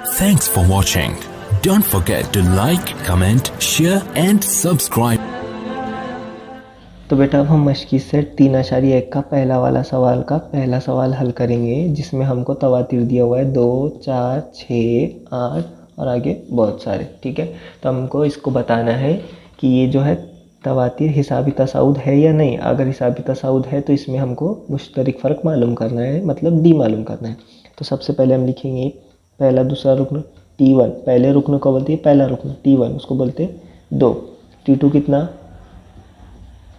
Thanks for watching. Don't forget to like, comment, share and subscribe. तो बेटा अब हम मशकी सेट 3.1 का पहला वाला सवाल का पहला सवाल हल करेंगे, जिसमें हमको तवातीर दिया हुआ है 2, 4, 6, 8 और आगे बहुत सारे। ठीक है, तो हमको इसको बताना है कि ये जो है तवातीर हिसाबी तसाउद है या नहीं। अगर हिसाबी तसाउद है तो इसमें हमको मुश्तरक फ़र्क मालूम करना है, मतलब डी मालूम करना है। तो सबसे पहले हम लिखेंगे पहला दूसरा रुकन T1, पहले रुकन को बोलते हैं पहला रुकन T1, उसको बोलते हैं 2। T2 कितना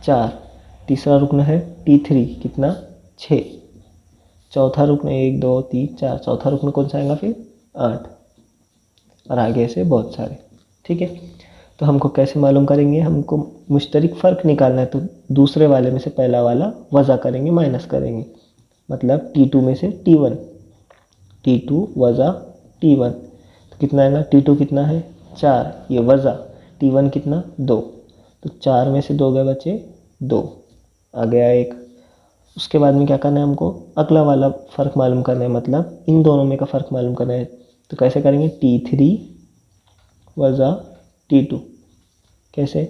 4, तीसरा रुकन है T3 कितना 6, चौथा रुकन 1 2 3 4, चौथा रुकन कौन सा आएगा फिर 8 और आगे ऐसे बहुत सारे। ठीक है, तो हमको कैसे मालूम करेंगे, हमको मुश्तरक फ़र्क निकालना है। तो दूसरे वाले में से पहला वाला वज़ा करेंगे, माइनस करेंगे, मतलब T2 में से T1, T2 वज़ा T1 तो कितना आएगा, T2 कितना है 4, ये वज़ा T1 कितना 2, तो 4 में से 2 गए बचे 2, आ गया 1। उसके बाद में क्या करना है, हमको अगला वाला फ़र्क मालूम करना है, मतलब इन दोनों में का फ़र्क मालूम करना है। तो कैसे करेंगे, T3 वज़ा T2, कैसे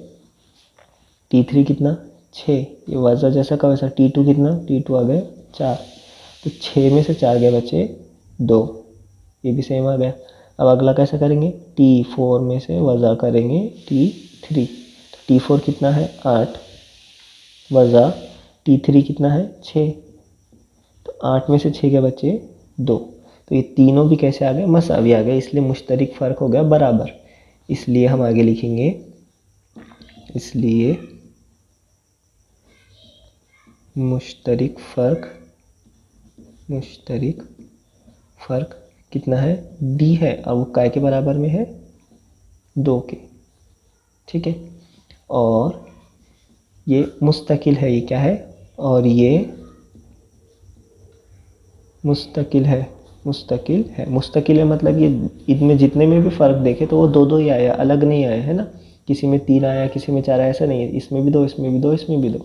T3 कितना 6, ये वज़ा जैसा का वैसा, T2 कितना T2 आ गए 4, तो 6 में से 4 गए बचे 2, ये भी सेम आ गया। अब अगला कैसे करेंगे, T4 में से वज़ा करेंगे T3, तो T4 कितना है 8 वज़ा T3 कितना है 6, तो 8 में से 6 के बचे 2, तो ये तीनों भी कैसे आ गए, मसावी आ गए, इसलिए मुश्तरक फ़र्क हो गया बराबर। इसलिए हम आगे लिखेंगे, इसलिए मुश्तरक फ़र्क कितना है, डी है, और वो काय के बराबर में है 2 के। ठीक है, और ये मुस्तकिल है, ये क्या है, और ये मुस्तकिल है मतलब ये इनमें जितने में भी फ़र्क देखे तो वो 2 ही आया, अलग नहीं आया है ना, किसी में 3 आया किसी में 4 आया, ऐसा नहीं है, इसमें भी 2 इसमें भी 2 इसमें भी 2,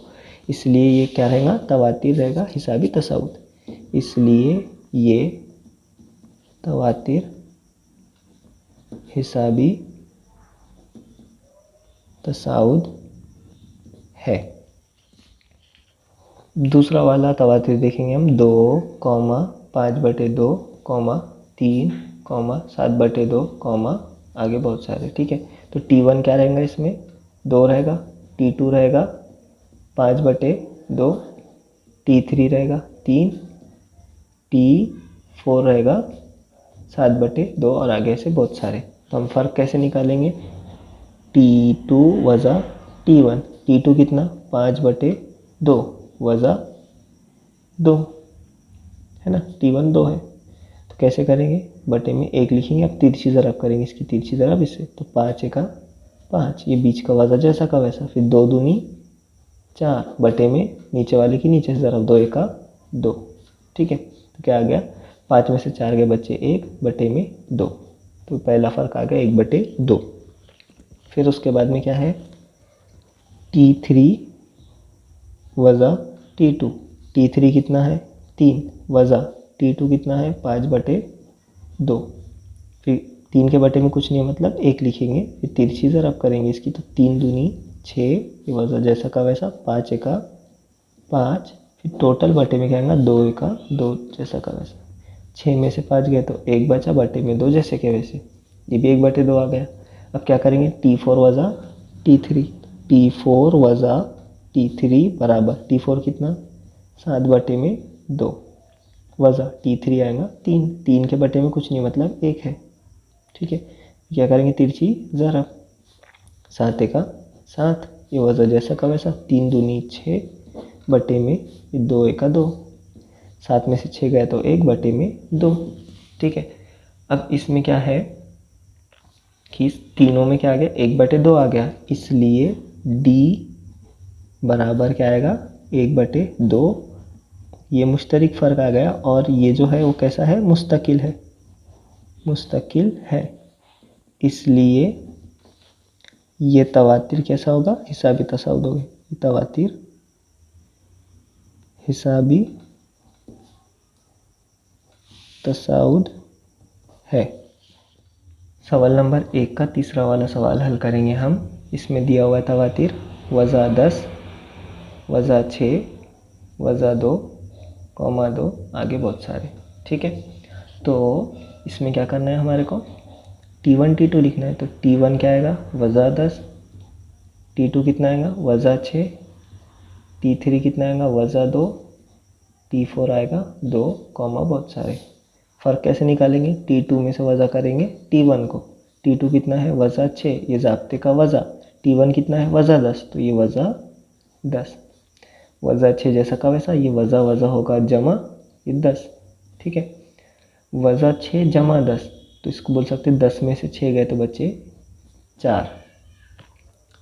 इसलिए ये क्या रहेगा, तवातीर रहेगा हिसाबी तसाउद। इसलिए ये तवातीर हिसाबी तसाउद है। दूसरा वाला तवातीर देखेंगे हम 2, 5/2, 3, 7/2, आगे बहुत सारे। ठीक है, तो T1 क्या रहेगा, इसमें 2 रहेगा, T2 रहेगा 5/2, T3 रहेगा 3, T4 रहेगा 7/2 और आगे से बहुत सारे। तो हम फ़र्क कैसे निकालेंगे, T2 वज़ा T1, T2 कितना 5/2 वज़ा 2 है ना, T1 2 है, तो कैसे करेंगे, बटे में 1 लिखेंगे, अब तिरछी ज़रब करेंगे, इसकी तिरछी ज़रब इससे, तो 5 एका 5, ये बीच का वज़ा जैसा का वैसा, फिर 2 दूनी 4, बटे में नीचे वाले की नीचे से ज़रब, 2 एका 2। ठीक है, तो क्या आ गया, 5 में से 4 गए बच्चे 1 बटे में 2, तो पहला फ़र्क आ गया 1/2। फिर उसके बाद में क्या है, T3 वज़ा T2, T3 कितना है 3 वज़ा T2 कितना है 5/2, फिर 3 के बटे में कुछ नहीं है, मतलब 1 लिखेंगे, फिर तिरछी ज़रब करेंगे इसकी, तो 3 दूनी 6, ये वज़ा जैसा का वैसा, 5 एका 5, फिर टोटल बटे में क्या आएगा 2 एका 2 जैसा का वैसा, 6 में से 5 गए तो 1 बचा, बटे में 2 जैसे के वैसे, ये भी 1/2 आ गया। अब क्या करेंगे, T4 वज़ा T3, T4 वज़ा T3 बराबर, T4 कितना 7/2 वज़ा T3 आएगा 3, 3 के बटे में कुछ नहीं मतलब 1 है। ठीक है, क्या करेंगे, तिरछी ज़रब, 7 एका 7, ये वज़ा जैसा का वैसा, 3 दूनी 6 बटे में 2 एका 2, 7 में से 6 गया तो 1 बटे में 2। ठीक है, अब इसमें क्या है कि तीनों में क्या आ गया, 1/2 आ गया, इसलिए D बराबर क्या आएगा 1/2, ये मुश्तरक फ़र्क आ गया, और ये जो है वो कैसा है, मुस्तकिल है, इसलिए ये तवातीर कैसा होगा, हिसाबी तसाउद होगा, ये तवातीर हिसाबी तसाउद है। सवाल नंबर 1 का तीसरा वाला सवाल हल करेंगे हम। इसमें दिया हुआ है तवातीर वज़ा 10 वज़ा 6 वज़ा 2 कॉमा 2 आगे बहुत सारे। ठीक है, तो इसमें क्या करना है हमारे को, T1 T2 लिखना है। तो T1 क्या आएगा वज़ा 10, T2 कितना आएगा वज़ा 6, T3 कितना आएगा वज़ा 2, T4 आएगा 2 कॉमा बहुत सारे। फ़र्क कैसे निकालेंगे, T2 में से वज़ा करेंगे T1 को। T2 कितना है वज़ा 6, ये ज़ाब्ते का वज़ा। T1 कितना है वज़ा 10, तो ये वज़ा 10। वज़ा 6 जैसा का वैसा, ये वज़ा वज़ा होगा जमा ये 10। ठीक है, वज़ा 6 जमा 10, तो इसको बोल सकते हैं 10 में से 6 गए तो बचे 4।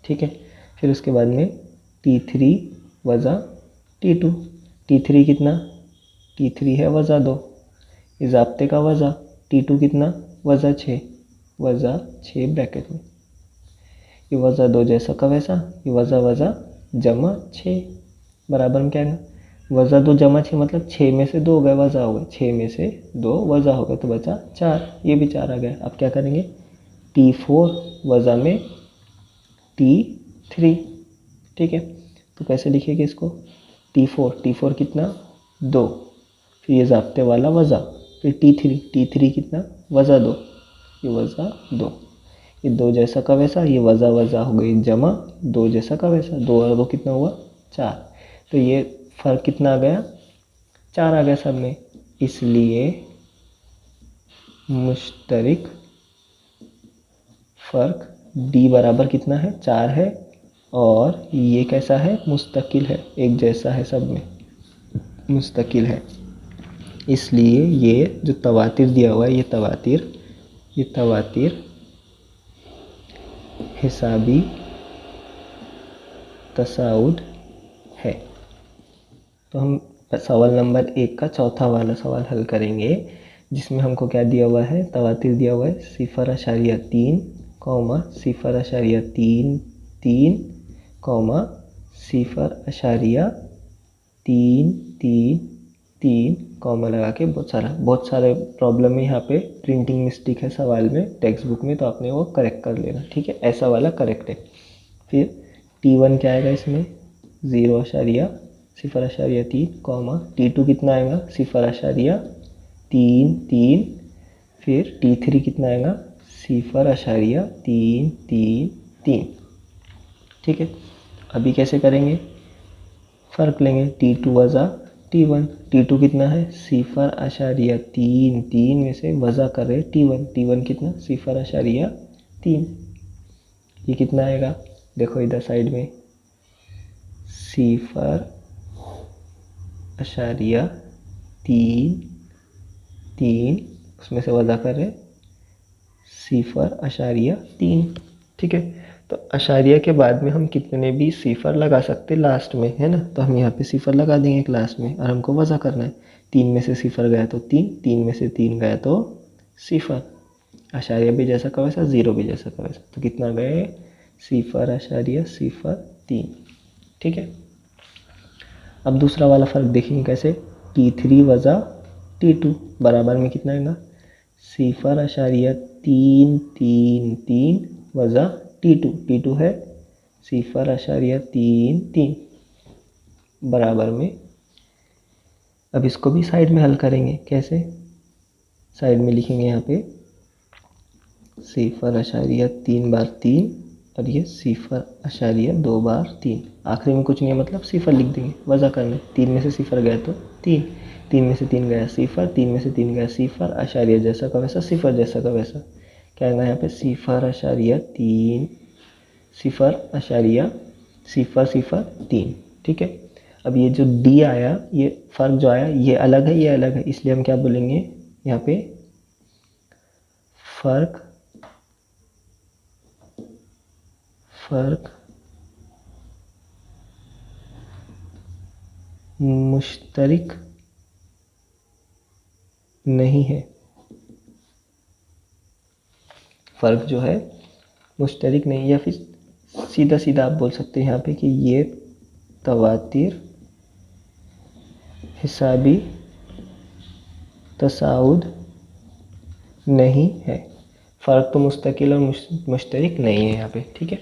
ठीक है, फिर उसके बाद में T3 वज़ा T2। T3 कितना, T3 है वज़ा 2, ये ज़ाब्ते का वज़ा। T2 कितना वज़ा 6, वज़ा 6 ब्रैकेट में, ये वज़ा 2 जैसा का वैसा, ये वज़ा वज़ा जमा 6 बराबर में क्या आएगा वज़ा 2 जमा 6 मतलब 6 में से 2 गए वज़ा हो गए, 6 में से 2 वज़ा हो गए तो बचा 4, ये भी 4 आ गया। अब क्या करेंगे T4 वज़ा में T3। ठीक है, तो कैसे लिखेंगे इसको, T4 कितना 2, फिर ये ज़ाब्ते वाला वज़ा, फिर T3 कितना वज़ा 2, ये वज़ा 2, ये 2 जैसा का वैसा, ये वज़ा वज़ा हो गई जमा 2 जैसा का वैसा, 2 और 2 कितना हुआ 4। तो ये फ़र्क कितना आ गया 4 आ गया सब में, इसलिए मुश्तरिक फ़र्क D बराबर कितना है 4 है, और ये कैसा है मुस्तकिल है, एक जैसा है सब में मुस्तकिल है। इसलिए ये जो तवातीर दिया हुआ है ये तवातीर हिसाबी तसाउद है। तो हम सवाल नंबर 1 का चौथा वाला सवाल हल करेंगे, जिसमें हमको क्या दिया हुआ है, तवातीर दिया हुआ है 0.3 कॉमा 0.33 कॉमा 0.333 कॉमा लगा के बहुत सारे प्रॉब्लम है यहाँ पे, प्रिंटिंग मिस्टेक है सवाल में टेक्स्ट बुक में, तो आपने वो करेक्ट कर लेना। ठीक है, ऐसा वाला करेक्ट है। फिर T1 क्या आएगा इसमें 0.3 कॉमा T2 कितना आएगा 0.33, फिर T3 कितना आएगा 0.333। ठीक है, अभी कैसे करेंगे, फ़र्क लेंगे, T2 वज़ा T1, T2 कितना है 0.33 में से वज़ा कर रहे T1 कितना 0.3, ये कितना आएगा देखो इधर साइड में 0.33, उसमें से वज़ा कर रहे 0.3। ठीक है, तो अशारिया के बाद में हम कितने भी सिफर लगा सकते लास्ट में, है ना, तो हम यहाँ पे सिफर लगा देंगे एक लास्ट में, और हमको वज़ा करना है। 3 में से सिफर गया तो 3 में से 3 गया तो सिफर, अशारिया भी जैसा का वैसा, 0 भी जैसा का वैसा, तो कितना गए 0.03। ठीक है, अब दूसरा वाला फ़र्क देखेंगे कैसे, T3 वज़ा T2 बराबर में कितना आएगा 0.333 वज़ा T2 है 0.33 बराबर में। अब इसको भी साइड में हल करेंगे, कैसे, साइड में लिखेंगे यहाँ पे 0.3 बार 3 और ये 0.2 बार 3, आखिरी में कुछ नहीं है मतलब सिफर लिख देंगे, वज़ा करना है। 3 में से सिफर गया तो 3 में से 3 गया सिफर, 3 में से 3 गया सिफर, अशारिया जैसा का वैसा, सिफर जैसा का वैसा, क्या आएगा यहाँ पे 0.3। ठीक है, अब ये जो D आया, ये फ़र्क जो आया ये अलग है, ये अलग है, इसलिए हम क्या बोलेंगे यहाँ पे फ़र्क मुश्तरिक नहीं है, फ़र्क जो है मुश्तरिक नहीं, या फिर सीधा सीधा आप बोल सकते हैं यहाँ पे कि ये तवातीर हिसाबी तसाउद नहीं है। फ़र्क तो मुस्तकिल और मुश्तरक नहीं है यहाँ पे, ठीक है।